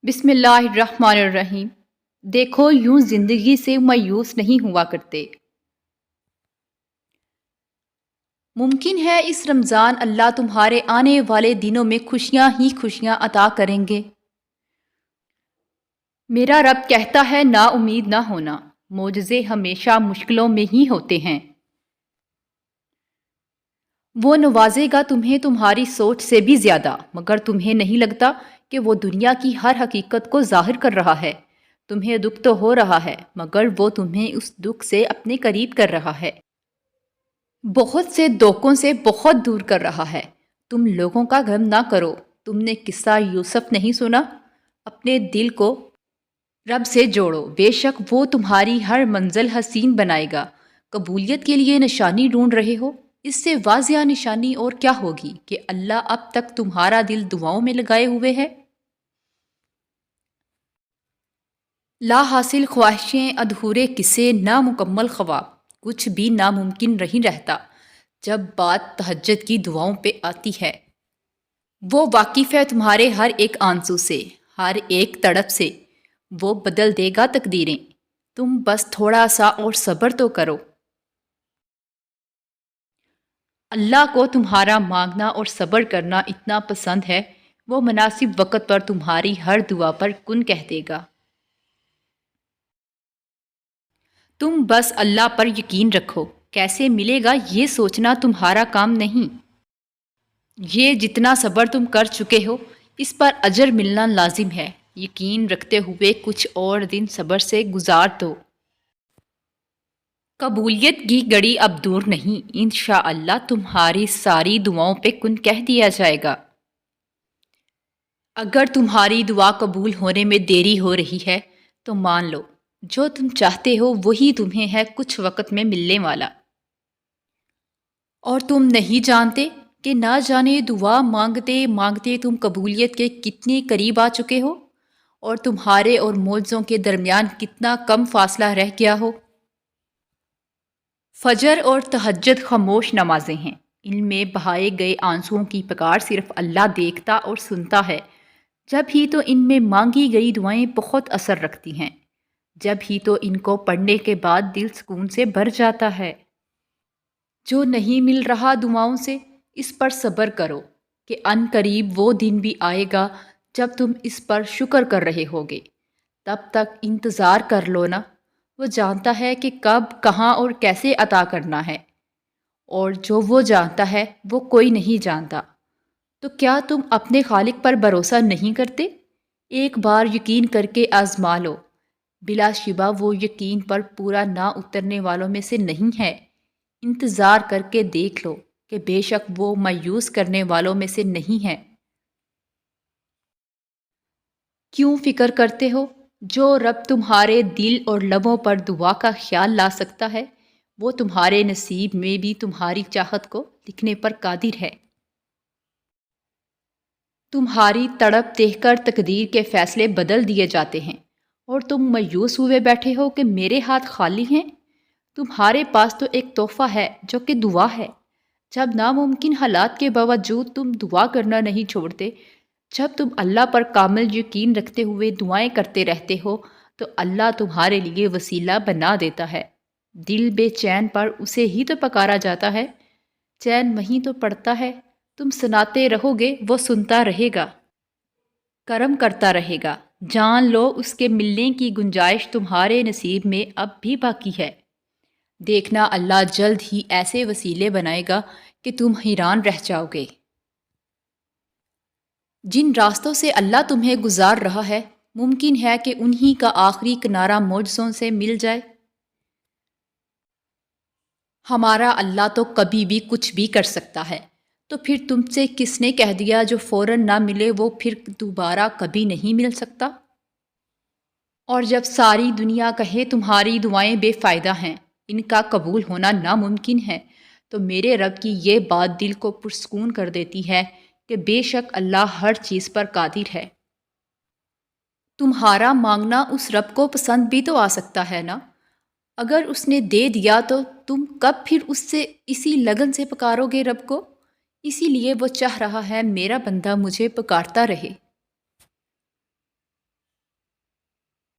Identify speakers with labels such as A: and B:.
A: بسم اللہ الرحمن الرحیم۔ دیکھو یوں زندگی سے مایوس نہیں ہوا کرتے۔ ممکن ہے اس رمضان اللہ تمہارے آنے والے دنوں میں خوشیاں ہی خوشیاں عطا کریں گے۔ میرا رب کہتا ہے نا امید نہ ہونا، معجزے ہمیشہ مشکلوں میں ہی ہوتے ہیں۔ وہ نوازے گا تمہیں تمہاری سوچ سے بھی زیادہ، مگر تمہیں نہیں لگتا کہ وہ دنیا کی ہر حقیقت کو ظاہر کر رہا ہے۔ تمہیں دکھ تو ہو رہا ہے، مگر وہ تمہیں اس دکھ سے اپنے قریب کر رہا ہے، بہت سے دھوکوں سے بہت دور کر رہا ہے۔ تم لوگوں کا غم نہ کرو۔ تم نے قصہ یوسف نہیں سنا؟ اپنے دل کو رب سے جوڑو، بے شک وہ تمہاری ہر منزل حسین بنائے گا۔ قبولیت کے لیے نشانی ڈھونڈ رہے ہو؟ اس سے واضح نشانی اور کیا ہوگی کہ اللہ اب تک تمہارا دل دعاؤں میں لگائے ہوئے ہے۔ لا حاصل خواہشیں، ادھورے قصے، نامکمل خواب، کچھ بھی ناممکن نہیں رہتا جب بات تہجد کی دعاؤں پہ آتی ہے۔ وہ واقف ہے تمہارے ہر ایک آنسو سے، ہر ایک تڑپ سے۔ وہ بدل دے گا تقدیریں، تم بس تھوڑا سا اور صبر تو کرو۔ اللہ کو تمہارا مانگنا اور صبر کرنا اتنا پسند ہے، وہ مناسب وقت پر تمہاری ہر دعا پر کن کہہ دے گا۔ تم بس اللہ پر یقین رکھو۔ کیسے ملے گا یہ سوچنا تمہارا کام نہیں۔ یہ جتنا صبر تم کر چکے ہو، اس پر اجر ملنا لازم ہے۔ یقین رکھتے ہوئے کچھ اور دن صبر سے گزار دو۔ قبولیت کی گھڑی اب دور نہیں، انشاءاللہ تمہاری ساری دعاؤں پہ کن کہہ دیا جائے گا۔ اگر تمہاری دعا قبول ہونے میں دیری ہو رہی ہے تو مان لو، جو تم چاہتے ہو وہی تمہیں ہے کچھ وقت میں ملنے والا۔ اور تم نہیں جانتے کہ نہ جانے دعا مانگتے مانگتے تم قبولیت کے کتنے قریب آ چکے ہو، اور تمہارے اور معجزوں کے درمیان کتنا کم فاصلہ رہ گیا ہو۔ فجر اور تہجد خاموش نمازیں ہیں، ان میں بہائے گئے آنسوؤں کی پکار صرف اللہ دیکھتا اور سنتا ہے۔ جب ہی تو ان میں مانگی گئی دعائیں بہت اثر رکھتی ہیں، جب ہی تو ان کو پڑھنے کے بعد دل سکون سے بھر جاتا ہے۔ جو نہیں مل رہا دعاؤں سے، اس پر صبر کرو کہ ان قریب وہ دن بھی آئے گا جب تم اس پر شکر کر رہے ہوگے۔ تب تک انتظار کر لو نا، وہ جانتا ہے کہ کب، کہاں اور کیسے عطا کرنا ہے، اور جو وہ جانتا ہے وہ کوئی نہیں جانتا۔ تو کیا تم اپنے خالق پر بھروسہ نہیں کرتے؟ ایک بار یقین کر کے آزما لو، بلا شبہ وہ یقین پر پورا نہ اترنے والوں میں سے نہیں ہے۔ انتظار کر کے دیکھ لو کہ بے شک وہ مایوس کرنے والوں میں سے نہیں ہے۔ کیوں فکر کرتے ہو؟ جو رب تمہارے دل اور لبوں پر دعا کا خیال لا سکتا ہے، وہ تمہارے نصیب میں بھی تمہاری چاہت کو لکھنے پر قادر ہے۔ تمہاری تڑپ دیکھ کر تقدیر کے فیصلے بدل دیے جاتے ہیں، اور تم مایوس ہوئے بیٹھے ہو کہ میرے ہاتھ خالی ہیں۔ تمہارے پاس تو ایک تحفہ ہے جو کہ دعا ہے۔ جب ناممکن حالات کے باوجود تم دعا کرنا نہیں چھوڑتے، جب تم اللہ پر کامل یقین رکھتے ہوئے دعائیں کرتے رہتے ہو، تو اللہ تمہارے لیے وسیلہ بنا دیتا ہے۔ دل بے چین پر اسے ہی تو پکارا جاتا ہے، چین وہیں تو پڑتا ہے۔ تم سناتے رہو گے، وہ سنتا رہے گا، کرم کرتا رہے گا۔ جان لو اس کے ملنے کی گنجائش تمہارے نصیب میں اب بھی باقی ہے۔ دیکھنا اللہ جلد ہی ایسے وسیلے بنائے گا کہ تم حیران رہ جاؤ گے۔ جن راستوں سے اللہ تمہیں گزار رہا ہے، ممکن ہے کہ انہی کا آخری کنارہ معجزوں سے مل جائے۔ ہمارا اللہ تو کبھی بھی کچھ بھی کر سکتا ہے، تو پھر تم سے کس نے کہہ دیا جو فوراً نہ ملے وہ پھر دوبارہ کبھی نہیں مل سکتا؟ اور جب ساری دنیا کہے تمہاری دعائیں بے فائدہ ہیں، ان کا قبول ہونا ناممکن ہے، تو میرے رب کی یہ بات دل کو پرسکون کر دیتی ہے کہ بے شک اللہ ہر چیز پر قادر ہے۔ تمہارا مانگنا اس رب کو پسند بھی تو آ سکتا ہے نا۔ اگر اس نے دے دیا تو تم کب پھر اس سے اسی لگن سے پکارو گے رب کو؟ اسی لیے وہ چاہ رہا ہے میرا بندہ مجھے پکارتا رہے۔